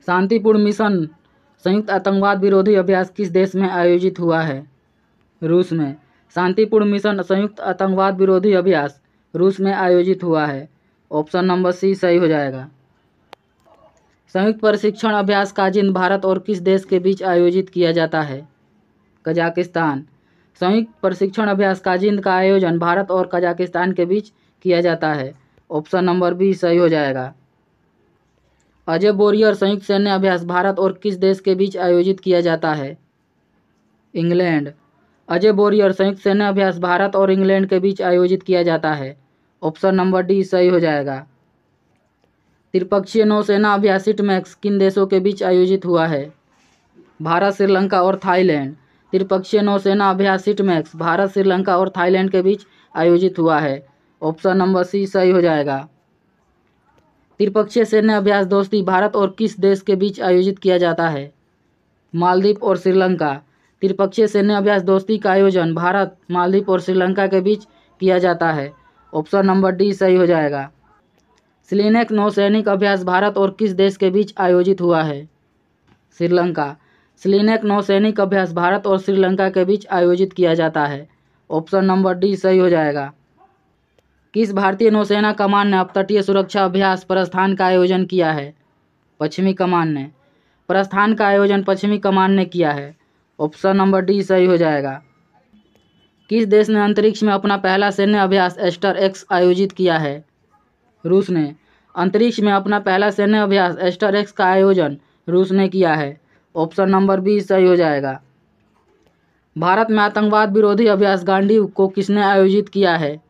शांतिपूर्ण मिशन संयुक्त आतंकवाद विरोधी अभ्यास किस देश में आयोजित हुआ है? रूस में। शांतिपूर्ण मिशन संयुक्त आतंकवाद विरोधी अभ्यास रूस में आयोजित हुआ है। ऑप्शन नंबर सी सही हो जाएगा। संयुक्त प्रशिक्षण अभ्यास काजिंद भारत और किस देश के बीच आयोजित किया जाता है? कजाकिस्तान। संयुक्त प्रशिक्षण अभ्यास काजिंद का आयोजन भारत और कजाकिस्तान के बीच किया जाता है। ऑप्शन नंबर बी सही हो जाएगा। अजय बोरियर संयुक्त सैन्य अभ्यास भारत और किस देश के बीच आयोजित किया जाता है? इंग्लैंड। अजय बोरियर संयुक्त सैन्य अभ्यास भारत और इंग्लैंड के बीच आयोजित किया जाता है। ऑप्शन नंबर डी सही हो जाएगा। त्रिपक्षीय नौसेना अभ्यास सिटमैक्स किन देशों के बीच आयोजित हुआ है? भारत, श्रीलंका और थाईलैंड। त्रिपक्षीय नौसेना अभ्यास सिटमैक्स भारत, श्रीलंका और थाईलैंड के बीच आयोजित हुआ है। ऑप्शन नंबर सी सही हो जाएगा। त्रिपक्षीय सैन्य अभ्यास दोस्ती भारत और किस देश के बीच आयोजित किया जाता है? मालदीव और श्रीलंका। त्रिपक्षीय सैन्य अभ्यास दोस्ती का आयोजन भारत, मालदीव और श्रीलंका के बीच किया जाता है। ऑप्शन नंबर डी सही हो जाएगा। स्लिनेक नौसैनिक अभ्यास भारत और किस देश के बीच आयोजित हुआ है? श्रीलंका। स्लिनेक नौसैनिक अभ्यास भारत और श्रीलंका के बीच आयोजित किया जाता है। ऑप्शन नंबर डी सही हो जाएगा। किस भारतीय नौसेना कमान ने अपतटीय सुरक्षा अभ्यास प्रस्थान का आयोजन किया है? पश्चिमी कमान ने। प्रस्थान का आयोजन पश्चिमी कमान ने किया है। ऑप्शन नंबर डी सही हो जाएगा। किस देश ने अंतरिक्ष में अपना पहला सैन्य अभ्यास एस्टर एक्स आयोजित किया है? रूस ने। अंतरिक्ष में अपना पहला सैन्य अभ्यास एस्टर एक्स का आयोजन रूस ने किया है। ऑप्शन नंबर बी सही हो जाएगा। भारत में आतंकवाद विरोधी अभ्यास गांडीव को किसने आयोजित किया है?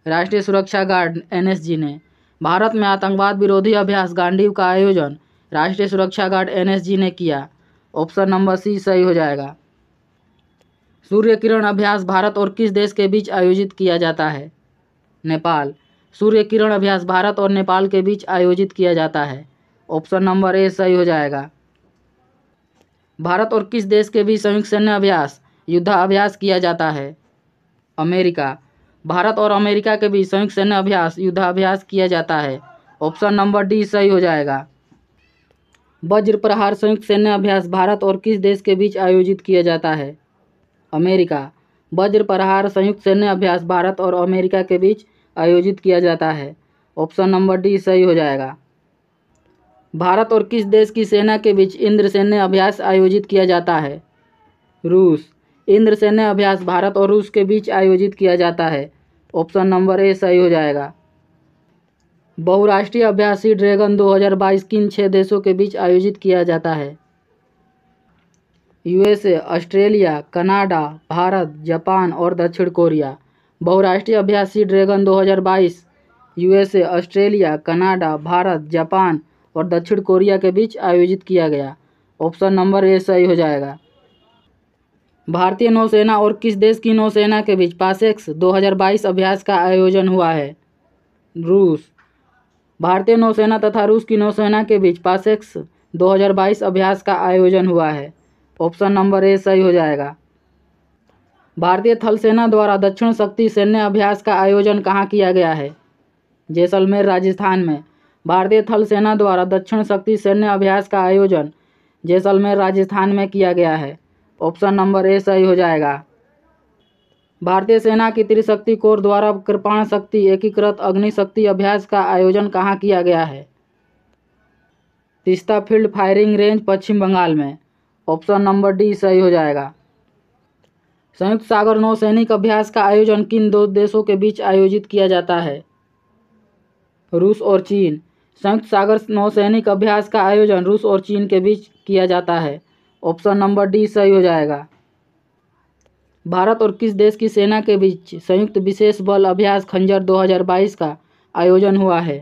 राष्ट्रीय सुरक्षा गार्ड एनएसजी ने। भारत में आतंकवाद विरोधी अभ्यास गांडीव का आयोजन राष्ट्रीय सुरक्षा गार्ड एनएसजी ने किया। ऑप्शन नंबर सी सही हो जाएगा। सूर्य किरण अभ्यास भारत और किस देश के बीच आयोजित किया जाता है? नेपाल। सूर्य किरण अभ्यास भारत और नेपाल के बीच आयोजित किया जाता है। ऑप्शन नंबर ए सही हो जाएगा। भारत और किस देश के बीच संयुक्त सैन्य अभ्यास युद्धाभ्यास किया जाता है? अमेरिका। भारत और अमेरिका के बीच संयुक्त सैन्य अभ्यास युद्धाभ्यास किया जाता है। ऑप्शन नंबर डी सही हो जाएगा। वज्र प्रहार संयुक्त सैन्य अभ्यास भारत और किस देश के बीच आयोजित किया जाता है? अमेरिका। वज्र प्रहार संयुक्त सैन्य अभ्यास भारत और अमेरिका के बीच आयोजित किया जाता है। ऑप्शन नंबर डी सही हो जाएगा। भारत और किस देश की सेना के बीच इंद्र सैन्य अभ्यास आयोजित किया जाता है? रूस। इंद्र सैन्य अभ्यास भारत और रूस के बीच आयोजित किया जाता है। ऑप्शन नंबर ए सही हो जाएगा। बहुराष्ट्रीय अभ्यास सी ड्रैगन 2022 किन 6 देशों के बीच आयोजित किया जाता है? USA, Australia, Canada, Bharat, Japan और दक्षिण कोरिया। बहुराष्ट्रीय अभ्यास sea dragon 2022 USA, Australia, Canada, Bharat, Japan और दक्षिण कोरिया के बीच आयोजित किया गया। ऑप्शन नंबर ए सही हो जाएगा। भारतीय नौसेना और किस देश की नौसेना के बीच पासेक्स 2022 अभ्यास का आयोजन हुआ है? रूस। भारतीय नौसेना तथा रूस की नौसेना के बीच पासेक्स 2022 अभ्यास का आयोजन हुआ है। ऑप्शन नंबर ए सही हो जाएगा। भारतीय थल सेना द्वारा दक्षिण शक्ति सैन्य अभ्यास का आयोजन कहाँ किया गया है? जैसलमेर, राजस्थान में। भारतीय थल सेना द्वारा दक्षिण शक्ति सैन्य अभ्यास का आयोजन जैसलमेर, राजस्थान में किया गया है। ऑप्शन नंबर ए सही हो जाएगा। भारतीय सेना की त्रिशक्ति कोर द्वारा कृपाण शक्ति एकीकृत अग्निशक्ति अभ्यास का आयोजन कहाँ किया गया है? तीस्ता फील्ड फायरिंग रेंज, पश्चिम बंगाल में। ऑप्शन नंबर डी सही हो जाएगा। संयुक्त सागर नौसैनिक अभ्यास का आयोजन किन 2 देशों के बीच आयोजित किया जाता है? रूस और चीन। संयुक्त सागर नौसैनिक अभ्यास का आयोजन रूस और चीन के बीच किया जाता है। ऑप्शन नंबर डी सही हो जाएगा। भारत और किस देश की सेना के बीच संयुक्त विशेष बल अभ्यास खंजर 2022 का आयोजन हुआ है?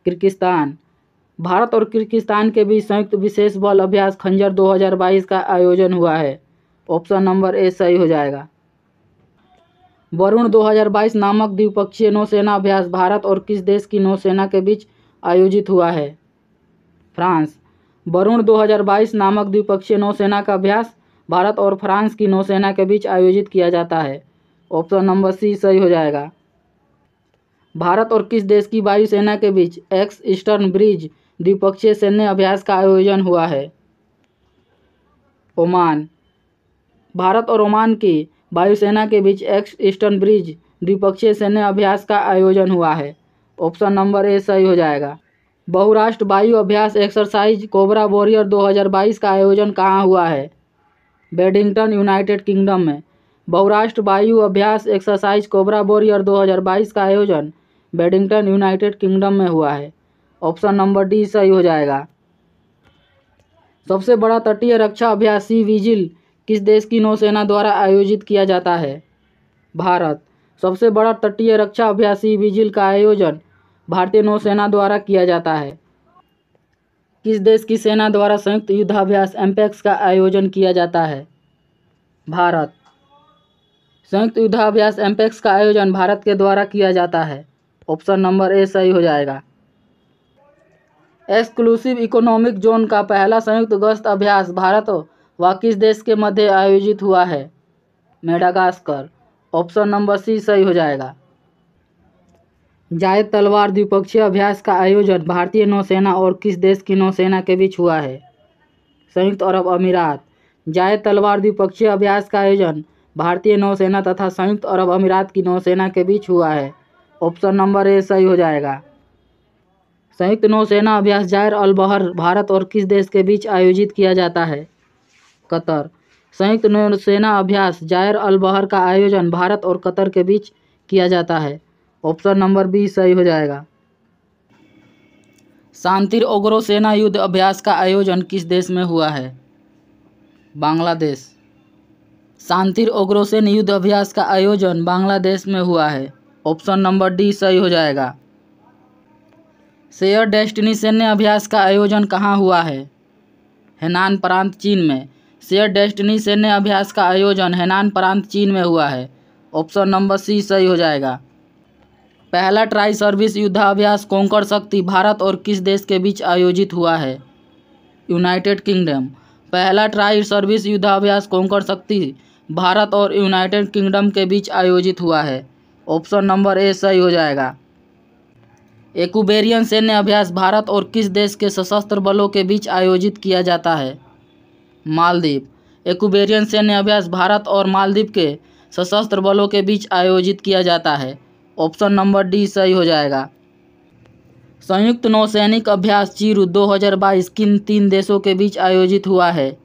किर्गिस्तान। भारत और किर्गिस्तान के बीच संयुक्त विशेष बल अभ्यास खंजर 2022 का आयोजन हुआ है। ऑप्शन नंबर ए सही हो जाएगा। वरुण 2022 नामक द्विपक्षीय नौसेना अभ्यास भारत और किस देश की नौसेना के बीच आयोजित हुआ है? फ्रांस। वरुण 2022 नामक द्विपक्षीय नौसेना का अभ्यास भारत और फ्रांस की नौसेना के बीच आयोजित किया जाता है। ऑप्शन नंबर सी सही हो जाएगा। भारत और किस देश की वायुसेना के बीच एक्स ईस्टर्न ब्रिज द्विपक्षीय सैन्य अभ्यास का आयोजन हुआ है? ओमान। भारत और ओमान की वायुसेना के बीच एक्स ईस्टर्न ब्रिज द्विपक्षीय सैन्य अभ्यास का आयोजन हुआ है। ऑप्शन नंबर ए सही हो जाएगा। बहुराष्ट्र वायु अभ्यास एक्सरसाइज कोबरा वॉरियर 2022 का आयोजन कहाँ हुआ है? वेडिंगटन, यूनाइटेड किंगडम में। बहुराष्ट्र वायु अभ्यास एक्सरसाइज कोबरा वॉरियर 2022 का आयोजन वेडिंगटन, यूनाइटेड किंगडम में हुआ है। ऑप्शन नंबर डी सही हो जाएगा। सबसे बड़ा तटीय रक्षा अभ्यास सी विजिल किस देश की नौसेना द्वारा आयोजित किया जाता है? भारत। सबसे बड़ा तटीय रक्षा अभ्यास सी विजिल का आयोजन भारतीय नौसेना द्वारा किया जाता है। किस देश की सेना द्वारा संयुक्त युद्धाभ्यास एम्पेक्स का आयोजन किया जाता है? भारत। संयुक्त युद्धाभ्यास एम्पेक्स का आयोजन भारत के द्वारा किया जाता है। ऑप्शन नंबर ए सही हो जाएगा। एक्सक्लूसिव इकोनॉमिक जोन का पहला संयुक्त गश्त अभ्यास भारत व किस देश के मध्य आयोजित हुआ है? मेडागास्कर। ऑप्शन नंबर सी सही हो जाएगा। जायद तलवार द्विपक्षीय अभ्यास का आयोजन भारतीय नौसेना और किस देश की नौसेना के बीच हुआ है? संयुक्त अरब अमीरात। जायद तलवार द्विपक्षीय अभ्यास का आयोजन भारतीय नौसेना तथा संयुक्त अरब अमीरात की नौसेना के बीच हुआ है। ऑप्शन नंबर ए सही हो जाएगा। संयुक्त नौसेना अभ्यास जायर अल बहर भारत और किस देश के बीच आयोजित किया जाता है? कतर। संयुक्त नौसेना अभ्यास जायर अल बहर का आयोजन भारत और कतर के बीच किया जाता है। ऑप्शन नंबर बी सही हो जाएगा। शांतिर ओग्रो सेना युद्ध अभ्यास का आयोजन किस देश में हुआ है? बांग्लादेश। शांतिर ओग्रो सेना युद्ध अभ्यास का आयोजन बांग्लादेश में हुआ है। ऑप्शन नंबर डी सही हो जाएगा। शेयर डेस्टिनी सैन्य अभ्यास का आयोजन कहाँ हुआ है? हेनान प्रांत, चीन में। शेयर डेस्टिनी सैन्य अभ्यास का आयोजन हेनान प्रांत, चीन में हुआ है। ऑप्शन नंबर सी सही हो जाएगा। पहला ट्राई सर्विस युद्धाभ्यास कोंकण शक्ति भारत और किस देश के बीच आयोजित हुआ है? United kingdom. पहला ट्राई सर्विस युद्धाभ्यास कोंकण शक्ति भारत और यूनाइटेड किंगडम के बीच आयोजित हुआ है। ऑप्शन नंबर ए सही हो जाएगा। एक्यूबेरियन सैन्य अभ्यास भारत और किस देश के सशस्त्र बलों के बीच आयोजित किया जाता है? मालदीव। एक्यूबेरियन सैन्य अभ्यास भारत और मालदीव के सशस्त्र बलों के बीच आयोजित किया जाता है। ऑप्शन नंबर डी सही हो जाएगा। संयुक्त नौसैनिक अभ्यास चीरू 2022 किन 3 देशों के बीच आयोजित हुआ है?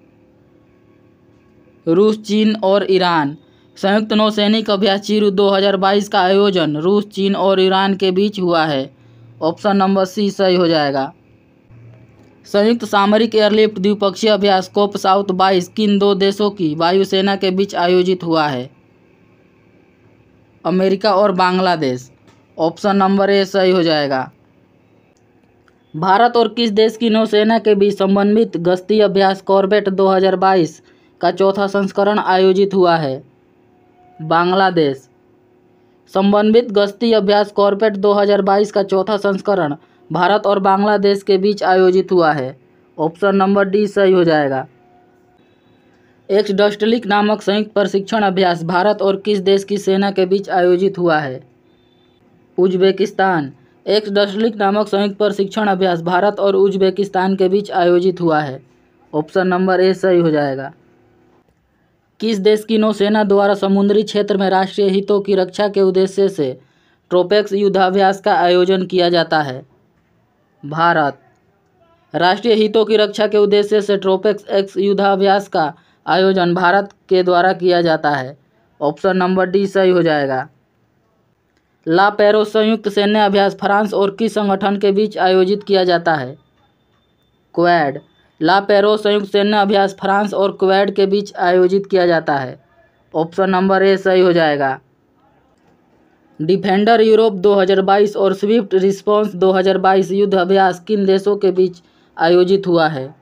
रूस, चीन और ईरान। संयुक्त नौसैनिक अभ्यास चीरू 2022 का आयोजन रूस, चीन और ईरान के बीच हुआ है। ऑप्शन नंबर सी सही हो जाएगा। संयुक्त सामरिक एयरलिफ्ट द्विपक्षीय अभ्यास कोप साउथ 22 किन 2 देशों की वायुसेना के बीच आयोजित हुआ है? अमेरिका और बांग्लादेश। ऑप्शन नंबर ए सही हो जाएगा। भारत और किस देश की नौसेना के बीच समन्वित गश्ती अभ्यास कॉर्बेट 2022 का चौथा संस्करण आयोजित हुआ है? बांग्लादेश। समन्वित गश्ती अभ्यास कॉर्बेट 2022 का चौथा संस्करण भारत और बांग्लादेश के बीच आयोजित हुआ है। ऑप्शन नंबर डी सही हो जाएगा। एक्सडस्टलिक नामक संयुक्त प्रशिक्षण अभ्यास भारत और किस देश की सेना के बीच आयोजित हुआ है? उज्बेकिस्तान। एक्सडस्टलिक नामक संयुक्त प्रशिक्षण अभ्यास भारत और उज्बेकिस्तान के बीच आयोजित हुआ है। ऑप्शन नंबर ए सही हो जाएगा। किस देश की नौसेना द्वारा समुद्री क्षेत्र में राष्ट्रीय हितों की रक्षा के उद्देश्य से ट्रोपेक्स युद्धाभ्यास का आयोजन किया जाता है? भारत। राष्ट्रीय हितों की रक्षा के उद्देश्य से ट्रोपेक्स एक्स युद्धाभ्यास का आयोजन भारत के द्वारा किया जाता है। ऑप्शन नंबर डी सही हो जाएगा। ला पेरोस संयुक्त सैन्य अभ्यास फ्रांस और किस संगठन के बीच आयोजित किया जाता है? क्वेड। ला पेरोस संयुक्त सैन्य अभ्यास फ्रांस और क्वेड के बीच आयोजित किया जाता है। ऑप्शन नंबर ए सही हो जाएगा। डिफेंडर यूरोप 2022 और स्विफ्ट रिस्पॉन्स 2022 युद्ध अभ्यास किन देशों के बीच आयोजित हुआ है?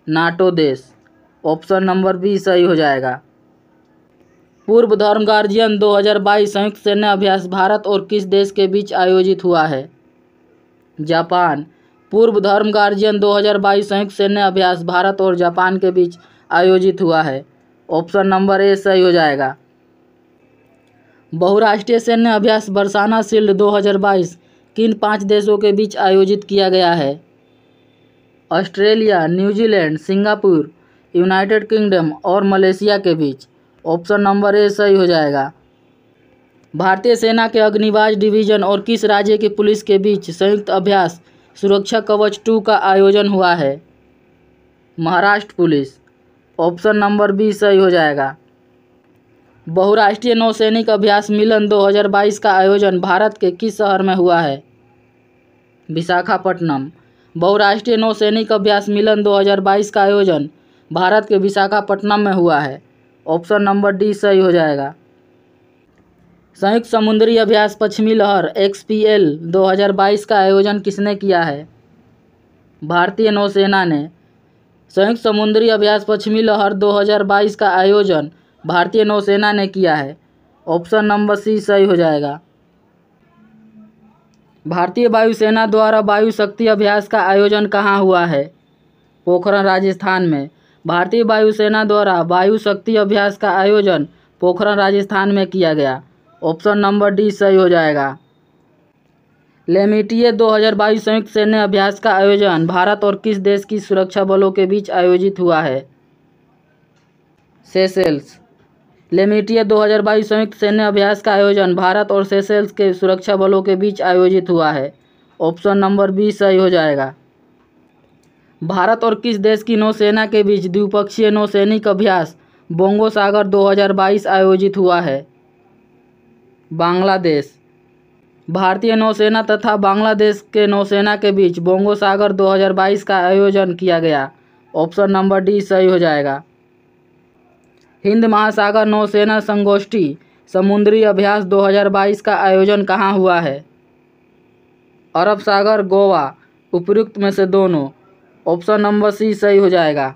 नाटो देश। ऑप्शन नंबर बी सही हो जाएगा। पूर्व धर्म गार्जियन 2022 संयुक्त सैन्य अभ्यास भारत और किस देश के बीच आयोजित हुआ है? जापान। पूर्व धर्म गार्जियन 2022 संयुक्त सैन्य अभ्यास भारत और जापान के बीच आयोजित हुआ है। ऑप्शन नंबर ए सही हो जाएगा। बहुराष्ट्रीय सैन्य अभ्यास बरसाना शील्ड 2022 किन 5 देशों के बीच आयोजित किया गया है? Australia, New Zealand, Singapore, United kingdom और मलेशिया के बीच। ऑप्शन नंबर ए सही हो जाएगा। भारतीय सेना के अग्निबाज डिवीजन और किस राज्य की पुलिस के बीच संयुक्त अभ्यास सुरक्षा कवच 2 का आयोजन हुआ है? Maharashtra police. Option number B सही हो जाएगा। बहुराष्ट्रीय नौसैनिक अभ्यास मिलन 2022 का आयोजन भारत के किस शहर में हुआ है? विशाखापट्टनम। बहुराष्ट्रीय नौसैनिक अभ्यास मिलन 2022 का आयोजन भारत के विशाखापट्टनम में हुआ है। ऑप्शन नंबर डी सही हो जाएगा। संयुक्त समुद्री अभ्यास पश्चिमी लहर XPL 2022 का आयोजन किसने किया है? भारतीय नौसेना ने। संयुक्त समुद्री अभ्यास पश्चिमी लहर 2022 का आयोजन भारतीय नौसेना ने किया है। ऑप्शन नंबर सी सही हो जाएगा। भारतीय वायुसेना द्वारा वायु शक्ति अभ्यास का आयोजन कहाँ हुआ है? पोखरण, राजस्थान में। भारतीय वायुसेना द्वारा वायु शक्ति अभ्यास का आयोजन पोखरण, राजस्थान में किया गया। ऑप्शन नंबर डी सही हो जाएगा। लेमिटिए 2022 संयुक्त सैन्य अभ्यास का आयोजन भारत और किस देश की सुरक्षा बलों के बीच आयोजित हुआ है? सेशेल्स। लेमिटिए 2022 संयुक्त सैन्य अभ्यास का आयोजन भारत और सेशेल्स के सुरक्षा बलों के बीच आयोजित हुआ है। ऑप्शन नंबर बी सही हो जाएगा। भारत और किस देश की नौसेना के बीच द्विपक्षीय नौसैनिक अभ्यास बोंगो सागर 2022 आयोजित हुआ है? बांग्लादेश। भारतीय नौसेना तथा बांग्लादेश के नौसेना के बीच बोंगो सागर 2022 का आयोजन किया गया। ऑप्शन नंबर डी सही हो जाएगा। हिंद महासागर नौसेना संगोष्ठी समुद्री अभ्यास 2022 का आयोजन कहाँ हुआ है? अरब सागर, गोवा, उपयुक्त में से दोनों। ऑप्शन नंबर सी सही हो जाएगा।